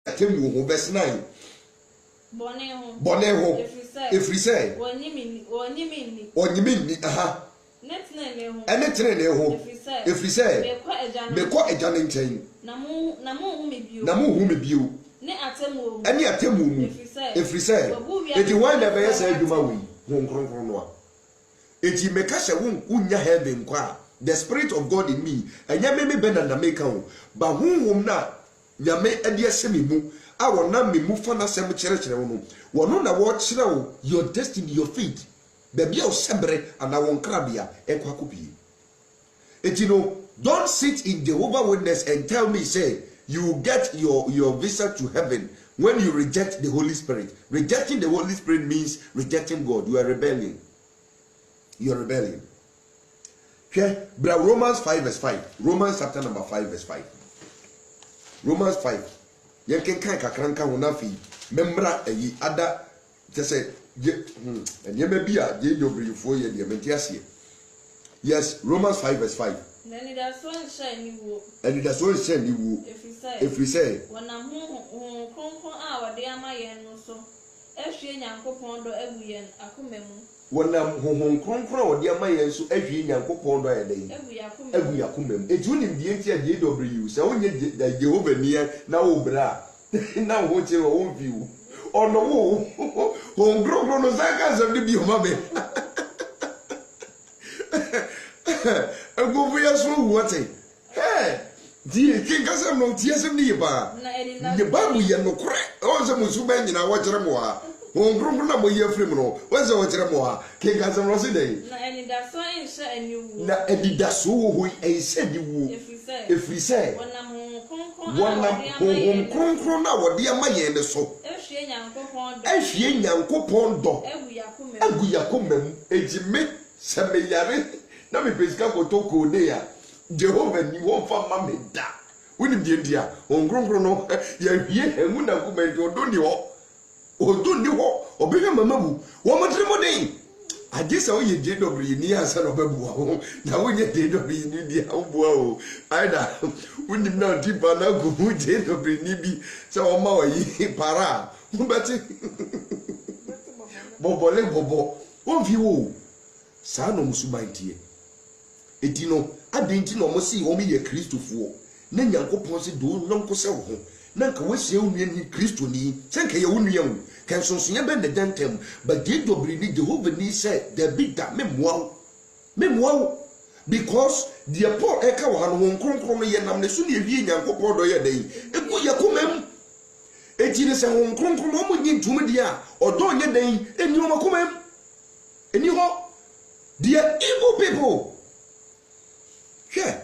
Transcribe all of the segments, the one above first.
atemu ho verse 9 bone ho efri say onyimi aha ene trene ho efri say mekọ eja ne nchen na mu hu me bio ne atemu ene atemu mu efri say eti wan na be yesa adwuma wi ho nkronkron no a eti meka hye wo unya heaven kwa the spirit of God in me enya me be na meka ho ba honhom na nyame ade asemi mu a wona me mu fa na sem kire wo no wono na wo kire wo your destiny your fate baby o sebre ana won krabia ekwa kopie eti no don't sit in Jehovah Witness and tell me say you get your visa to heaven when you reject the Holy Spirit. Rejecting the Holy Spirit means rejecting God. You are rebelling. You are rebelling. Okay, but Romans 5 verse 5. Romans chapter number 5 verse 5. Romans 5. Yen ken kan kakranka honafi membra eyi ada te say nyema bia je dobrifo ye de mentiasie. Yes, Romans 5 verse 5. Nani da so nhyɛ ni wo. Eni da so nhyɛ ni wo. Efri say wonam ho kronkron a wode ama yen no so ehwie nyankopɔn do agu yen akoma mu. Wonam ho kronkron a wode ama yen so ehwie nyankopɔn do ayɛdɛn agu yakoma mu. Eju ni die ntia je dobre yu. Sɛ wonye da Jehovah niya na wo bra na wo kire wo viu. Ono wo ho kronkron no saka sɛ de bi o ma be. Go for your soul, what a hey, dear King Casam, Tiasam Niba, the Babu Yano crack, also Musuban in our Wateramoa, whom Brumbo Year Frimino, where's our Wateramoa, King Casam Roside. And that's why I said you. Now, and that's so I said you if we say one home concrona, what dear my end so. If ye yanko pondo, Aguyakumem, a Jimmy, Sameyare. Na me pesika kotoko ne ya Jehovah ni won fa ma me da woni die dia ongronkro no ya hie emu na komenti odo ni ho obehwe mama bu wo motre modin agisa wo ye JW ni asa no babu ho na wo ye JW ni dia wo bua o aida woni na tipa na go JW ni bi se wo ma wa yi para wo beti bobo wo fi wo sa no musubantie etino adenti no mo si o mi ye Kristofuo na Nyankopon se do nonko se wo ho na nka wasie onua ni Kristo ni se nka ye onua wo kan sonsonya be de dantem ba de dobri ni Jehovah ni se the big da memoa because the Paul eka wo han ho nkronkron no ye nam ne so ne wie Nyankopon do ye den egu ye komam etine se ho nkronkron no mo nyi ntum dia odo nye den eni o makomam eni ho the evil people. Yeah,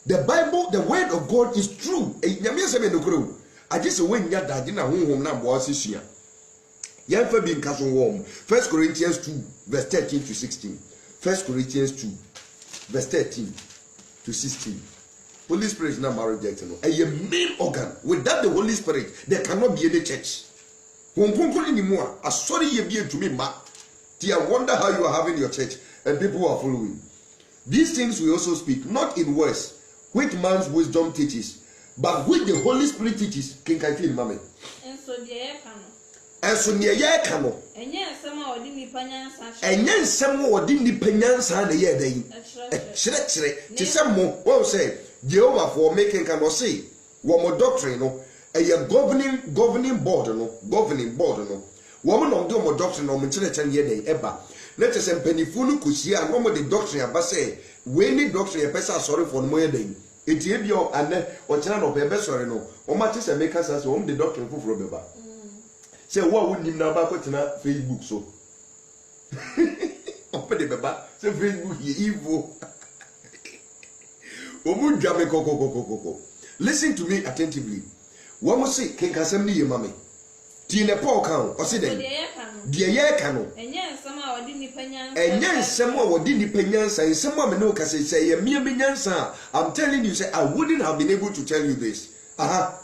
the Bible, the word of God is true. I just when ya daddy na home na mbo asisia. Yan fa bi nka so wom. 1 Corinthians 2 verse 13 to 16. 1 Corinthians 2 verse 13 to 16. Holy Spirit is not rejected. A main organ. Without the Holy Spirit, there cannot be any church. Won't anymore. A sorry ye be to me, ma. I wonder how you are having your church and people who are following. These things we also speak, not in words, which man's wisdom teaches, but which the Holy Spirit teaches. King Kaifin, Mame. And so near Yakano. And yes, someone didn't penance the year day. To some more, well say, Jehovah for making cannot say, one more doctrine, no, a governing board, no. Woman on domo doctrine on church and ye day eba. Let us penny fulu kusia and one the doctrine abase. When the doctrine a person sorry for more day. It ye bio and or channel of a sorry no. Or matches and make us as home the doctrine for Robeba. Say what would you know about Facebook so? Open the baba. Say Facebook ye evil. Listen to me attentively. One must say, King Assembly, ye mammy. Tine Paul can or say dear Yakano. And yes, somehow I didn't penance. And yes, someone didn't penance. And someone no can say a mere penance. I'm telling you, say I wouldn't have been able to tell you this. Aha.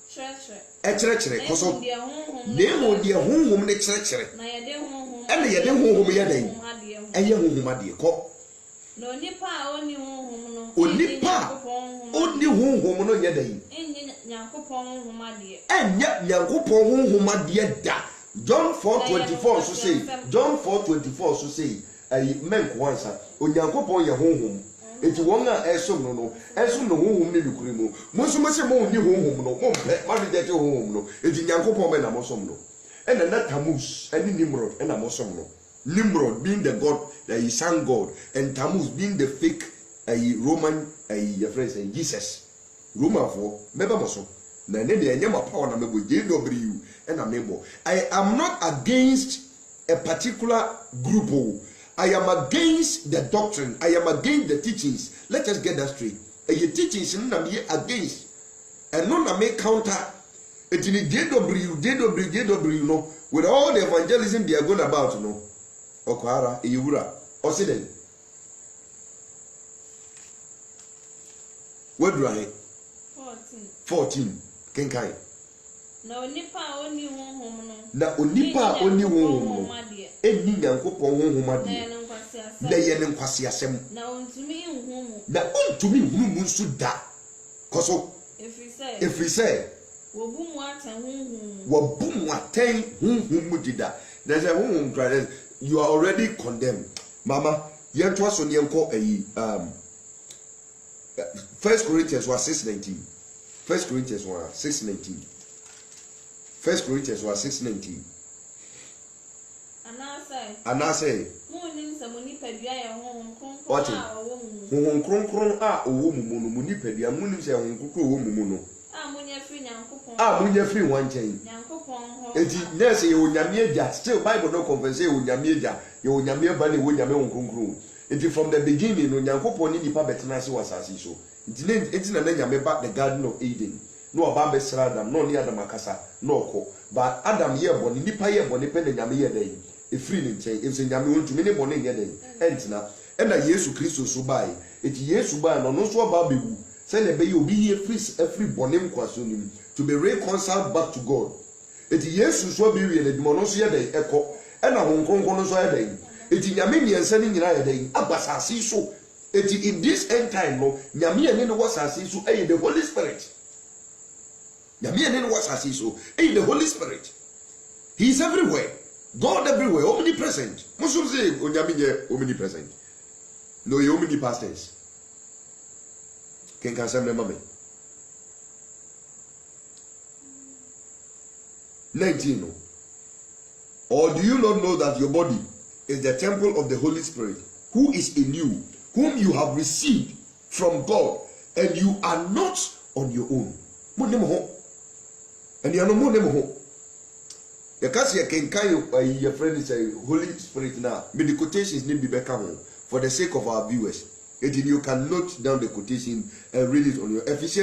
Church, because of them on their home, the church. And they are home yet. And your home, my dear. No nipa only home no. Only home no yet. nyankopɔn honhoma de enya nyankopɔn honhoma de da. John 4:24 so say, John 4:24 so say, men ko ansa onyankopɔn ye honhom. Enti won a esom no honhom ne dukuri mu. Mo so mo se mo ni honhom no, mo mpe ma de te honhom no. Enti nyankopɔn be na mo som no. And na Tammuz and Nimrod and Amosom no. Nimrod being the god, the sun god, and Tammuz being the fake Roman phrase Jesus. Roman for meba moso. Na ne de nyama power na mebo JW and amebo. I am not against a particular group. I am against the doctrine. I am against the teachings. Let us get that straight. Your teachings na me against. And no na me counter. It's in the JW no. With all the evangelism they are going about, no. Okwara, Ewura, Osiden. What do I? 14. Kenkai. Na onipa oni honhom no. Na onipa oni honhom no. Eni nyankopon honhom ade. Na ye ne nkwase asem. Na ontumi nhum. Na ontumi nhum mu nso da. Koso. Efri say. Wobumu aten honhom mu dida. There's a honhom cry. You are already condemned. Mama, you to us on yenko 1 Corinthians 6:19. 1 Corinthians 6:19. 1 Corinthians 6:19. Anase. Honhom kronkron a owo mu no mu nipadua mu nim se honhom kronkron owo mu no. Munya free one chain. Eti nurse ye onyame agya still Bible no confess ye onyame agya ye onyame ba ne onyame onkonkron. Eti from the beginning no nyankopon ni nipa betena se wasase so. Eti na nyame ba the Garden of Eden. No oba be sra Adam no ni Adam akasa no okọ. But Adam ye bo ni nipa ye bo ni pe na nyame ye den. E free ni chain. E se nyame wontumi ne bo ne ye den. Entina e na Yesu Kristo so bai. Eti Yesu bai no so oba bewu. Say na be ye obi ye free bonem kwaso nim to be reconciled back to God. Eti Yesu so be wie na dimo no so ye den ekọ. E na honkonkon no so ye den. Eti nyame miensa ni nyina ye den abasase so. Eti in this end time no nyame ye ne no wasase so e the Holy Spirit. Nyame ye ne no wasase so e the Holy Spirit. He is everywhere. God everywhere, omnipresent. Musu say onyame ye omnipresent. No ye omnipresent. Ken can say mama. 19. Or do you not know that your body is the temple of the Holy Spirit, who is in you, whom you have received from God, and you are not on your own? And you are no more. The case you can your friend is a Holy Spirit now. May the quotations need be back for the sake of our viewers. And you can note down the quotation and read it on your Ephesians